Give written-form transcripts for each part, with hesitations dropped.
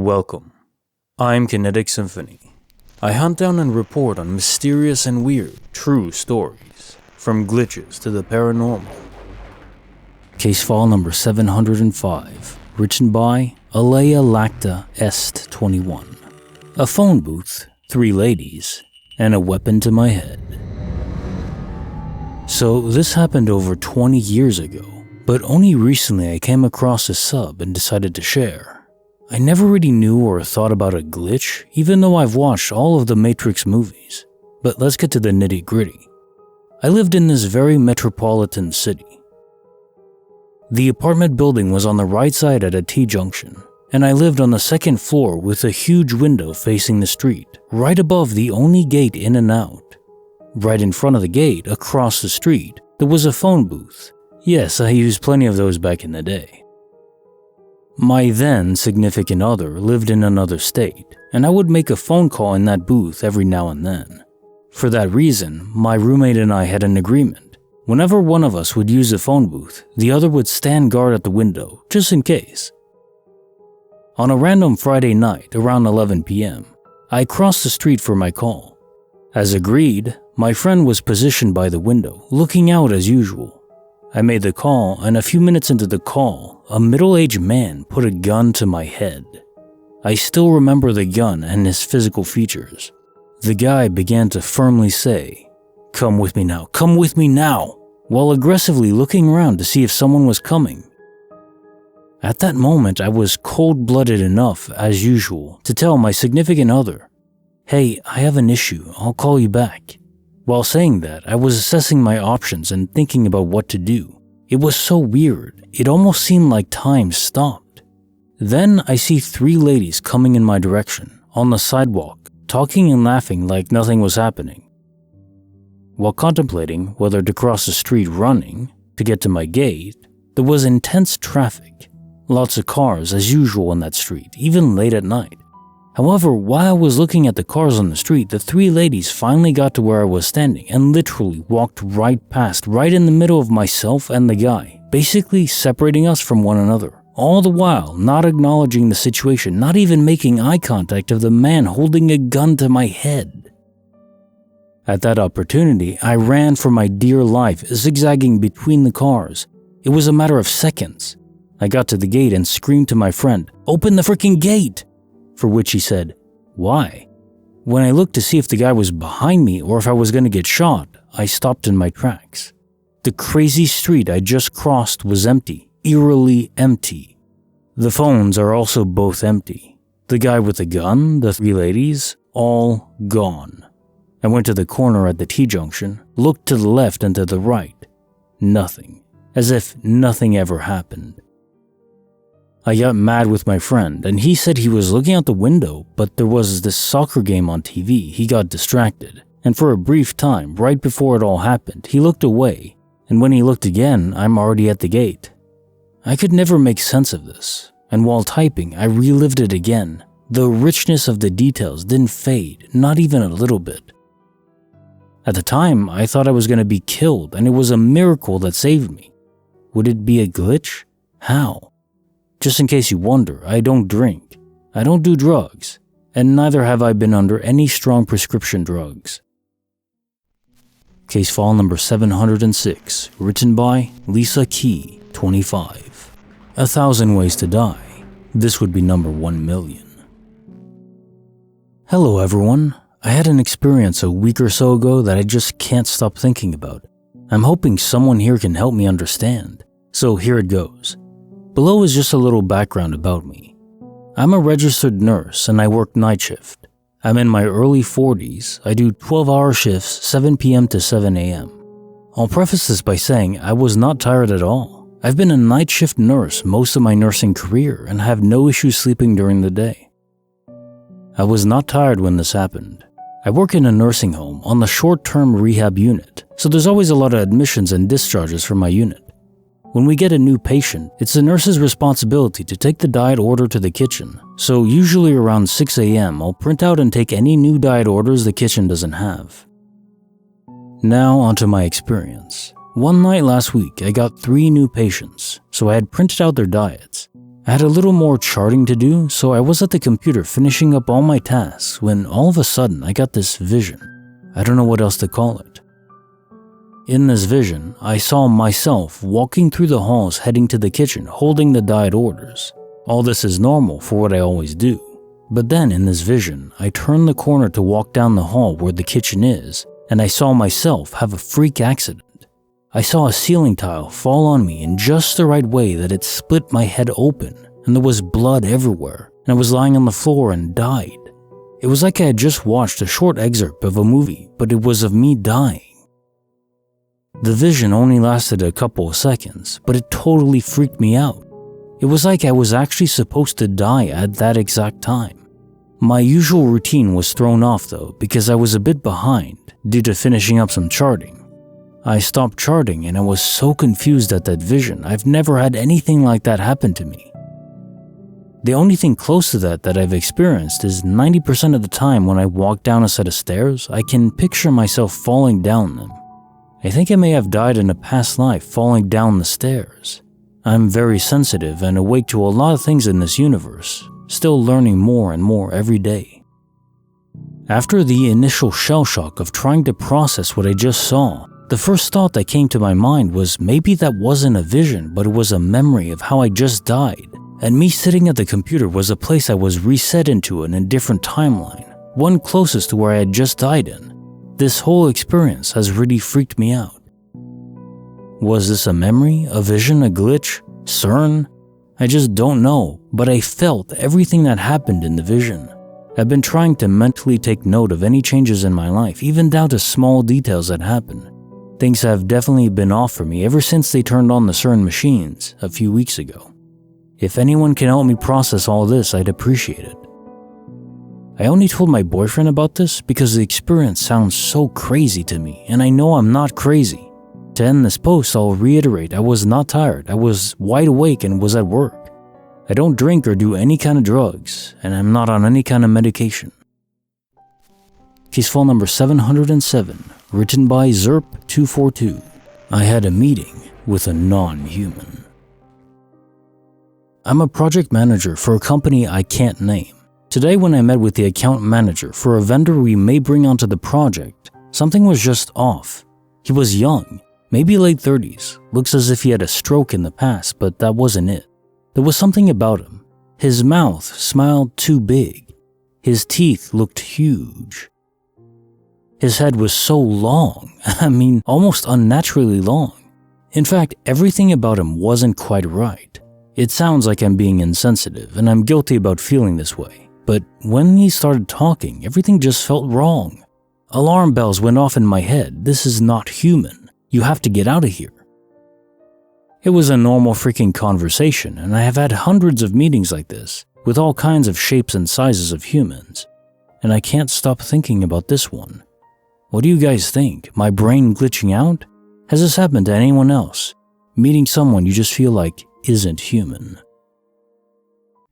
Welcome. I'm Kinetic Symphony. I hunt down and report on mysterious and weird, true stories, from glitches to the paranormal. Case file number 705, written by Alea Lacta Est 21. A phone booth, 3 ladies, and a weapon to my head. So this happened over 20 years ago, but only recently I came across a sub and decided to share. I never really knew or thought about a glitch, even though I've watched all of the Matrix movies. But let's get to the nitty-gritty. I lived in this very metropolitan city. The apartment building was on the right side at a T-junction, and I lived on the second floor with a huge window facing the street, right above the only gate in and out. Right in front of the gate, across the street, there was a phone booth. Yes, I used plenty of those back in the day. My then significant other lived in another state, and I would make a phone call in that booth every now and then. For that reason, my roommate and I had an agreement. Whenever one of us would use the phone booth, the other would stand guard at the window, just in case. On a random Friday night around 11 p.m., I crossed the street for my call. As agreed, my friend was positioned by the window, looking out as usual. I made the call, and a few minutes into the call, a middle-aged man put a gun to my head. I still remember the gun and his physical features. The guy began to firmly say, "Come with me now, come with me now," while aggressively looking around to see if someone was coming. At that moment, I was cold-blooded enough, as usual, to tell my significant other, "Hey, I have an issue, I'll call you back." While saying that, I was assessing my options and thinking about what to do. It was so weird, it almost seemed like time stopped. Then I see 3 ladies coming in my direction, on the sidewalk, talking and laughing like nothing was happening. While contemplating whether to cross the street running to get to my gate, there was intense traffic. Lots of cars as usual on that street, even late at night. However, while I was looking at the cars on the street, the 3 ladies finally got to where I was standing and literally walked right past, right in the middle of myself and the guy, basically separating us from one another, all the while not acknowledging the situation, not even making eye contact of the man holding a gun to my head. At that opportunity, I ran for my dear life, zigzagging between the cars. It was a matter of seconds. I got to the gate and screamed to my friend, "Open the freaking gate!" For which he said, "Why?" When I looked to see if the guy was behind me or if I was going to get shot, I stopped in my tracks. The crazy street I just crossed was empty, eerily empty. The phones are also both empty. The guy with the gun, the 3 ladies, all gone. I went to the corner at the T-junction, looked to the left and to the right. Nothing. As if nothing ever happened. I got mad with my friend, and he said he was looking out the window, but there was this soccer game on TV. He got distracted, and for a brief time, right before it all happened, he looked away, and when he looked again, I'm already at the gate. I could never make sense of this, and while typing, I relived it again. The richness of the details didn't fade, not even a little bit. At the time, I thought I was going to be killed, and it was a miracle that saved me. Would it be a glitch? How? Just in case you wonder, I don't drink, I don't do drugs, and neither have I been under any strong prescription drugs. Case file number 706, written by Lisa Key, 25. 1,000 Ways to Die. This would be number 1,000,000. Hello everyone. I had an experience a week or so ago that I just can't stop thinking about. I'm hoping someone here can help me understand. So here it goes. Below is just a little background about me. I'm a registered nurse and I work night shift. I'm in my early 40s. I do 12-hour shifts, 7 p.m. to 7 a.m. I'll preface this by saying I was not tired at all. I've been a night shift nurse most of my nursing career and have no issues sleeping during the day. I was not tired when this happened. I work in a nursing home on the short-term rehab unit, so there's always a lot of admissions and discharges from my unit. When we get a new patient, it's the nurse's responsibility to take the diet order to the kitchen, so usually around 6 a.m. I'll print out and take any new diet orders the kitchen doesn't have. Now onto my experience. One night last week, I got 3 new patients, so I had printed out their diets. I had a little more charting to do, so I was at the computer finishing up all my tasks when all of a sudden I got this vision. I don't know what else to call it. In this vision, I saw myself walking through the halls heading to the kitchen holding the diet orders. All this is normal for what I always do. But then in this vision, I turned the corner to walk down the hall where the kitchen is, and I saw myself have a freak accident. I saw a ceiling tile fall on me in just the right way that it split my head open, and there was blood everywhere, and I was lying on the floor and died. It was like I had just watched a short excerpt of a movie, but it was of me dying. The vision only lasted a couple of seconds, but it totally freaked me out. It was like I was actually supposed to die at that exact time. My usual routine was thrown off though, because I was a bit behind due to finishing up some charting. I stopped charting and I was so confused at that vision. I've never had anything like that happen to me. The only thing close to that I've experienced is 90% of the time when I walk down a set of stairs, I can picture myself falling down them. I think I may have died in a past life falling down the stairs. I'm very sensitive and awake to a lot of things in this universe, still learning more and more every day. After the initial shell shock of trying to process what I just saw, the first thought that came to my mind was maybe that wasn't a vision, but it was a memory of how I just died. And me sitting at the computer was a place I was reset into in a different timeline, one closest to where I had just died in. This whole experience has really freaked me out. Was this a memory, a vision, a glitch, CERN? I just don't know, but I felt everything that happened in the vision. I've been trying to mentally take note of any changes in my life, even down to small details that happen. Things have definitely been off for me ever since they turned on the CERN machines a few weeks ago. If anyone can help me process all this, I'd appreciate it. I only told my boyfriend about this because the experience sounds so crazy to me, and I know I'm not crazy. To end this post, I'll reiterate I was not tired, I was wide awake and was at work. I don't drink or do any kind of drugs, and I'm not on any kind of medication. Case file number 707, written by Zerp242. I had a meeting with a non-human. I'm a project manager for a company I can't name. Today when I met with the account manager for a vendor we may bring onto the project, something was just off. He was young, maybe late 30s, looks as if he had a stroke in the past, but that wasn't it. There was something about him. His mouth smiled too big. His teeth looked huge. His head was so long, almost unnaturally long. In fact, everything about him wasn't quite right. It sounds like I'm being insensitive, and I'm guilty about feeling this way. But when he started talking, everything just felt wrong. Alarm bells went off in my head. This is not human. You have to get out of here. It was a normal freaking conversation, and I have had hundreds of meetings like this, with all kinds of shapes and sizes of humans. And I can't stop thinking about this one. What do you guys think? My brain glitching out? Has this happened to anyone else? Meeting someone you just feel like isn't human.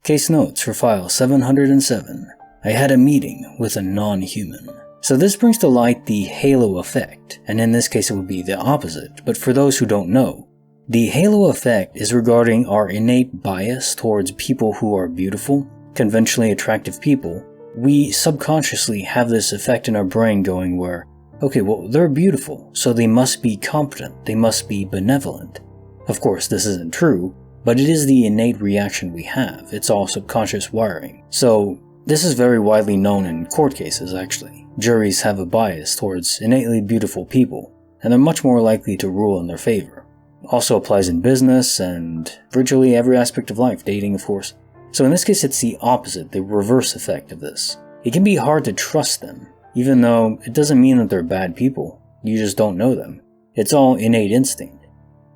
Case notes for file 707. I had a meeting with a non-human. So this brings to light the halo effect, and in this case it would be the opposite, but for those who don't know, the halo effect is regarding our innate bias towards people who are beautiful, conventionally attractive people. We subconsciously have this effect in our brain going where, okay, well, they're beautiful, so they must be competent, they must be benevolent. Of course, this isn't true, but it is the innate reaction we have. It's all subconscious wiring. So, this is very widely known in court cases, actually. Juries have a bias towards innately beautiful people, and they're much more likely to rule in their favor. Also applies in business and virtually every aspect of life, dating of course. So in this case it's the opposite, the reverse effect of this. It can be hard to trust them, even though it doesn't mean that they're bad people. You just don't know them. It's all innate instinct.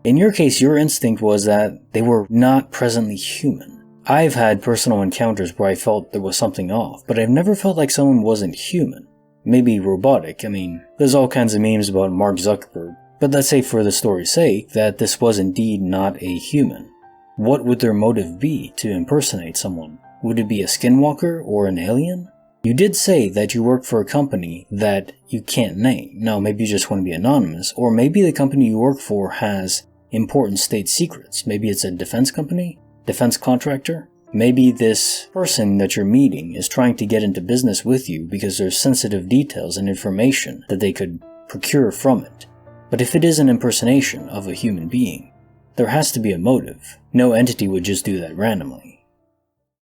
In your case, your instinct was that they were not presently human. I've had personal encounters where I felt there was something off, but I've never felt like someone wasn't human. Maybe robotic. There's all kinds of memes about Mark Zuckerberg. But let's say for the story's sake that this was indeed not a human. What would their motive be to impersonate someone? Would it be a skinwalker or an alien? You did say that you work for a company that you can't name. Now, maybe you just want to be anonymous, or maybe the company you work for has important state secrets. Maybe it's a defense company, Defense contractor? Maybe this person that you're meeting is trying to get into business with you because there's sensitive details and information that they could procure from it. But if it is an impersonation of a human being, there has to be a motive. No entity would just do that randomly.